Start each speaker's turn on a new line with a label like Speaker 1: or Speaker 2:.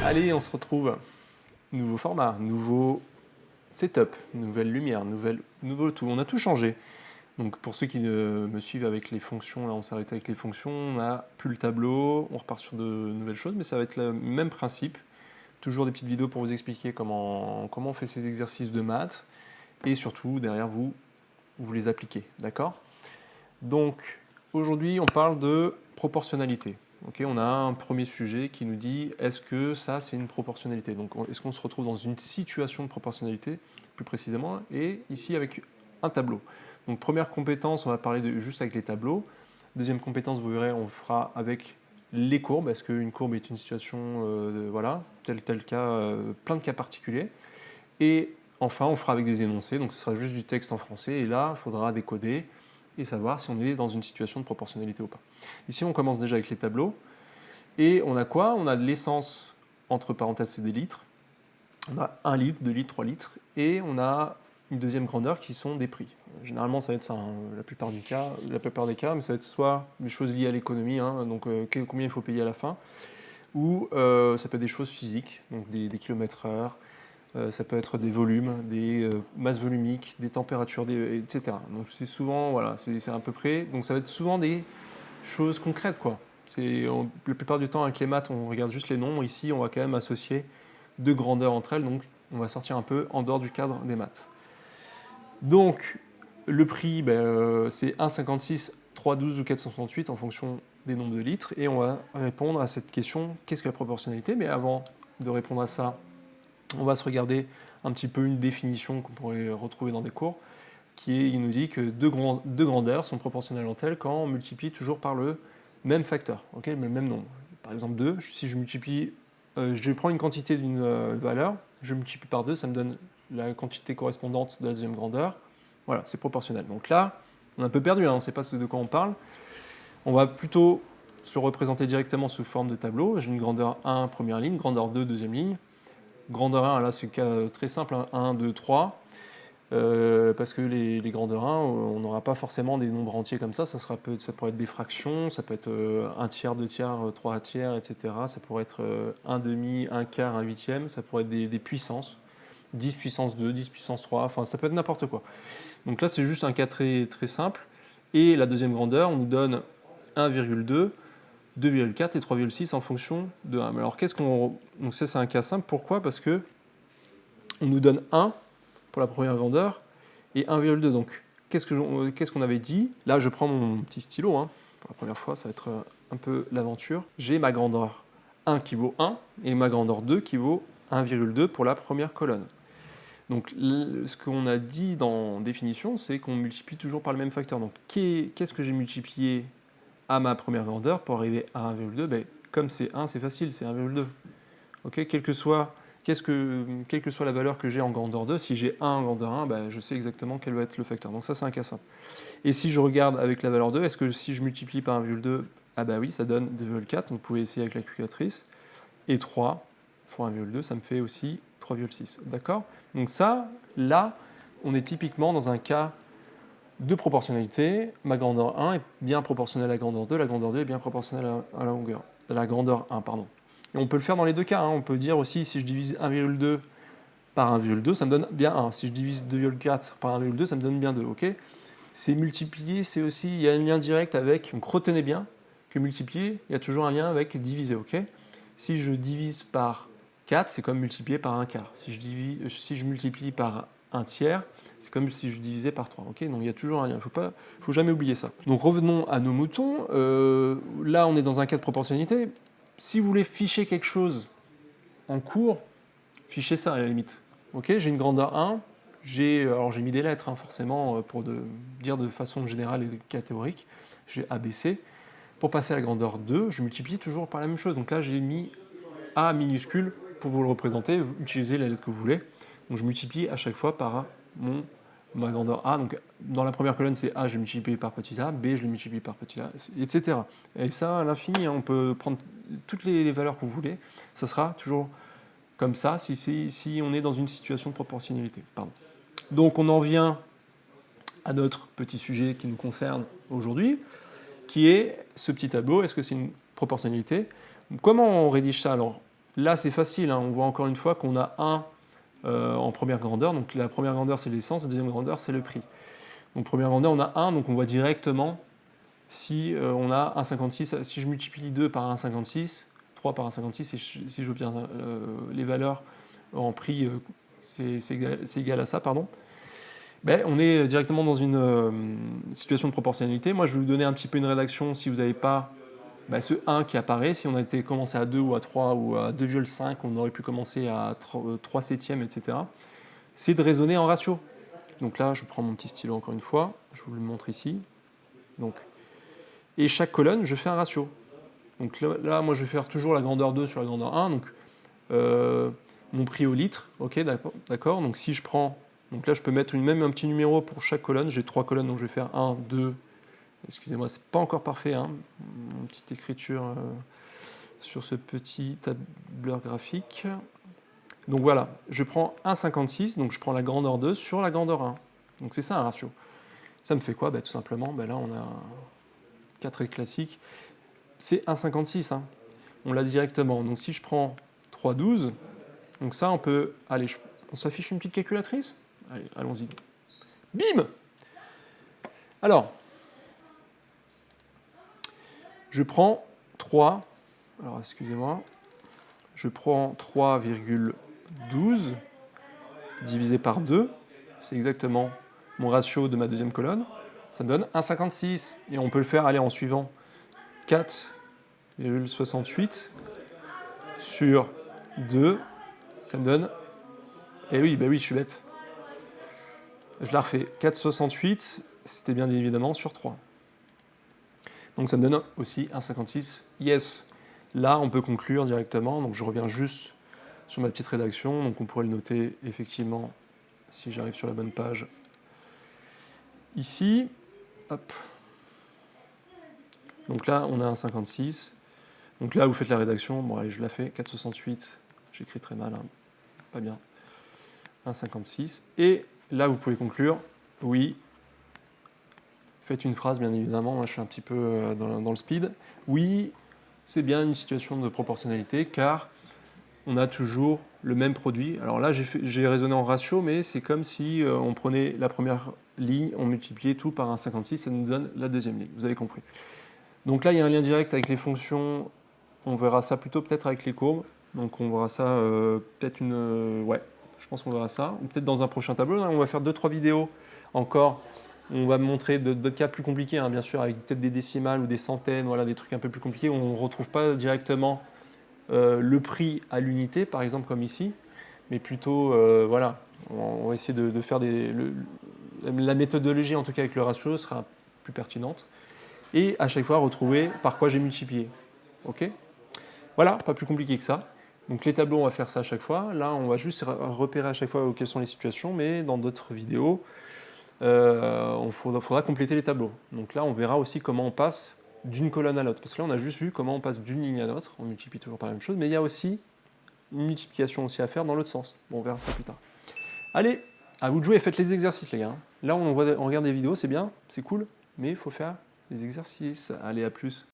Speaker 1: Allez, on se retrouve. Nouveau format, nouveau setup, nouvelle lumière, nouveau tout. On a tout changé. Donc pour ceux qui me suivent avec les fonctions, là on s'est arrêté avec les fonctions, on n'a plus le tableau, on repart sur de nouvelles choses, mais ça va être le même principe. Toujours des petites vidéos pour vous expliquer comment on fait ces exercices de maths, et surtout derrière vous les appliquez, d'accord? Donc aujourd'hui on parle de proportionnalité. Okay, on a un premier sujet qui nous dit est-ce que ça c'est une proportionnalité? Donc est-ce qu'on se retrouve dans une situation de proportionnalité plus précisément, et ici avec un tableau. Donc première compétence, on va parler juste avec les tableaux. Deuxième compétence, vous verrez, on fera avec les courbes. Est-ce qu'une courbe est une situation, voilà, tel cas, plein de cas particuliers. Et enfin, on fera avec des énoncés, donc ce sera juste du texte en français, et là, il faudra décoder et savoir si on est dans une situation de proportionnalité ou pas. Ici, on commence déjà avec les tableaux, et on a quoi? On a de l'essence, entre parenthèses, c'est des litres. On a 1 litre, 2 litres, 3 litres, et on a une deuxième grandeur qui sont des prix. Généralement, ça va être ça, hein, la plupart des cas, mais ça va être soit des choses liées à l'économie, hein, donc combien il faut payer à la fin, ou ça peut être des choses physiques, donc des kilomètres heure, ça peut être des volumes, des masses volumiques, des températures, etc. Donc c'est souvent, voilà, c'est à peu près, donc ça va être souvent des choses concrètes, quoi. La plupart du temps, avec les maths, on regarde juste les nombres. Ici, on va quand même associer deux grandeurs entre elles, donc on va sortir un peu en dehors du cadre des maths. Donc, le prix, c'est 1,56, 3,12 ou 468 en fonction des nombres de litres, et on va répondre à cette question, qu'est-ce que la proportionnalité? Mais avant de répondre à ça, on va se regarder un petit peu une définition qu'on pourrait retrouver dans des cours, il nous dit que deux grandeurs sont proportionnelles entre elles quand on multiplie toujours par le même facteur, okay, le même nombre. Par exemple 2, si je multiplie, je prends une quantité d'une valeur, je multiplie par 2, ça me donne la quantité correspondante de la deuxième grandeur. Voilà, c'est proportionnel. Donc là, on est un peu perdu, hein, on ne sait pas de quoi on parle. On va plutôt se le représenter directement sous forme de tableau. J'ai une grandeur 1, première ligne, grandeur 2, deuxième ligne. Grandeur 1, là c'est très simple, hein, 1, 2, 3. Parce que les grandeurs 1, on n'aura pas forcément des nombres entiers comme ça, ça pourrait être des fractions, ça peut être 1 tiers, 2 tiers, 3 tiers, etc. Ça pourrait être 1 demi, 1 quart, 1 huitième, ça pourrait être des puissances, 10 puissance 2, 10 puissance 3, enfin ça peut être n'importe quoi. Donc là c'est juste un cas très, très simple, et la deuxième grandeur, on nous donne 1,2, 2,4 et 3,6 en fonction de 1. Alors donc ça c'est un cas simple, pourquoi? Parce que on nous donne 1 pour la première grandeur, et 1,2. Donc, qu'est-ce qu'on avait dit? Là, je prends mon petit stylo, hein, pour la première fois, ça va être un peu l'aventure. J'ai ma grandeur 1 qui vaut 1, et ma grandeur 2 qui vaut 1,2 pour la première colonne. Donc, ce qu'on a dit dans définition, c'est qu'on multiplie toujours par le même facteur. Donc, qu'est-ce que j'ai multiplié à ma première grandeur pour arriver à 1,2? Comme c'est 1, c'est facile, c'est 1,2. Okay, quelle que soit la valeur que j'ai en grandeur 2, si j'ai 1 en grandeur 1, je sais exactement quel va être le facteur. Donc ça, c'est un cas simple. Et si je regarde avec la valeur 2, est-ce que si je multiplie par 1,2, oui, ça donne 2,4, donc vous pouvez essayer avec la calculatrice. Et 3 fois 1,2, ça me fait aussi 3,6. D'accord? Donc ça, là, on est typiquement dans un cas de proportionnalité. Ma grandeur 1 est bien proportionnelle à la grandeur 2, la grandeur 2 est bien proportionnelle à la grandeur 1, pardon. Et on peut le faire dans les deux cas, hein. On peut dire aussi, si je divise 1,2 par 1,2, ça me donne bien 1. Si je divise 2,4 par 1,2, ça me donne bien 2. Okay, c'est multiplier, c'est aussi, il y a un lien direct avec, donc retenez bien que multiplier, il y a toujours un lien avec diviser. Okay, si je divise par 4, c'est comme multiplier par un quart. Si je multiplie par un tiers, c'est comme si je divisais par 3. Okay, donc il y a toujours un lien, il ne faut jamais oublier ça. Donc revenons à nos moutons. Là, on est dans un cas de proportionnalité. Si vous voulez ficher quelque chose en cours, fichez ça à la limite. Okay, j'ai une grandeur 1, j'ai mis des lettres, hein, forcément, pour dire de façon générale et catégorique. J'ai ABC. Pour passer à la grandeur 2, je multiplie toujours par la même chose. Donc là, j'ai mis A minuscule pour vous le représenter. Vous utilisez la lettre que vous voulez. Donc je multiplie à chaque fois par ma grandeur A. Donc dans la première colonne, c'est A, je l'ai multiplié par petit a, B, je l'ai multiplié par petit a, etc. Et ça, à l'infini, hein, on peut prendre toutes les valeurs que vous voulez. Ça sera toujours comme ça si on est dans une situation de proportionnalité. Pardon. Donc on en vient à notre petit sujet qui nous concerne aujourd'hui, qui est ce petit tableau. Est-ce que c'est une proportionnalité? Comment on rédige ça? Alors, Là, c'est facile, hein. On voit encore une fois qu'on a 1 en première grandeur. Donc la première grandeur, c'est l'essence, la deuxième grandeur, c'est le prix. Donc première grandeur, on a 1, donc on voit directement si on a 1,56. Si je multiplie 2 par 1,56, 3 par 1,56, et si j'obtiens les valeurs en prix, c'est égal à ça, pardon. Ben, on est directement dans une situation de proportionnalité. Moi, je vais vous donner un petit peu une rédaction si vous n'avez pas ce 1 qui apparaît. Si on a été commencé à 2 ou à 3 ou à 2,5, on aurait pu commencer à 3 septièmes, etc. C'est de raisonner en ratio. Donc là, je prends mon petit stylo encore une fois. Je vous le montre ici. Donc, et chaque colonne, je fais un ratio. Donc là, moi, je vais faire toujours la grandeur 2 sur la grandeur 1. Donc, mon prix au litre. OK, d'accord. Donc, si je prends... Donc là, je peux mettre même un petit numéro pour chaque colonne. J'ai 3 colonnes, donc je vais faire 1, 2... Excusez-moi, c'est pas encore parfait, hein, mon petite écriture sur ce petit tableur graphique. Donc voilà, je prends 1,56, donc je prends la grandeur 2 sur la grandeur 1. Donc c'est ça un ratio. Ça me fait quoi? Tout simplement, là on a 4 classique, c'est 1,56. Hein. On l'a directement. Donc si je prends 3,12, donc ça on peut... Allez, on s'affiche une petite calculatrice? Allez, allons-y. Bim! Alors, je prends 3, alors excusez-moi, je prends 3,12 divisé par 2, c'est exactement mon ratio de ma deuxième colonne, ça me donne 1,56. Et on peut le faire aller en suivant 4,68 sur 2, ça me donne, eh oui, oui, je suis bête. Je la refais, 4,68, c'était bien évidemment sur 3. Donc ça me donne aussi 1,56. Yes. Là, on peut conclure directement. Donc je reviens juste sur ma petite rédaction. Donc on pourrait le noter effectivement si j'arrive sur la bonne page. Ici, hop. Donc là, on a 1,56. Donc là, vous faites la rédaction. Bon, allez, je la fais. 4,68. J'écris très mal. Hein. Pas bien. 1,56. Et là, vous pouvez conclure. Oui. Faites une phrase, bien évidemment, moi je suis un petit peu dans le speed. Oui, c'est bien une situation de proportionnalité, car on a toujours le même produit. Alors là, j'ai raisonné en ratio, mais c'est comme si on prenait la première ligne, on multipliait tout par 1,56, ça nous donne la deuxième ligne, vous avez compris. Donc là, il y a un lien direct avec les fonctions, on verra ça plutôt peut-être avec les courbes. Donc on verra ça peut-être ouais, je pense qu'on verra ça. Ou peut-être dans un prochain tableau, on va faire 2-3 vidéos encore. On va montrer d'autres cas plus compliqués, hein, bien sûr, avec peut-être des décimales ou des centaines, voilà, des trucs un peu plus compliqués où on ne retrouve pas directement le prix à l'unité, par exemple comme ici, mais plutôt, voilà, on va essayer de faire la méthodologie, en tout cas avec le ratio, sera plus pertinente. Et à chaque fois, retrouver par quoi j'ai multiplié. OK? Voilà, pas plus compliqué que ça. Donc les tableaux, on va faire ça à chaque fois. Là, on va juste repérer à chaque fois quelles sont les situations, mais dans d'autres vidéos, il faudra compléter les tableaux. Donc là, on verra aussi comment on passe d'une colonne à l'autre. Parce que là, on a juste vu comment on passe d'une ligne à l'autre. On multiplie toujours par la même chose, mais il y a aussi une multiplication aussi à faire dans l'autre sens. Bon, on verra ça plus tard. Allez, à vous de jouer et faites les exercices, les gars. Là, on regarde des vidéos, c'est bien, c'est cool, mais il faut faire les exercices. Allez, à plus.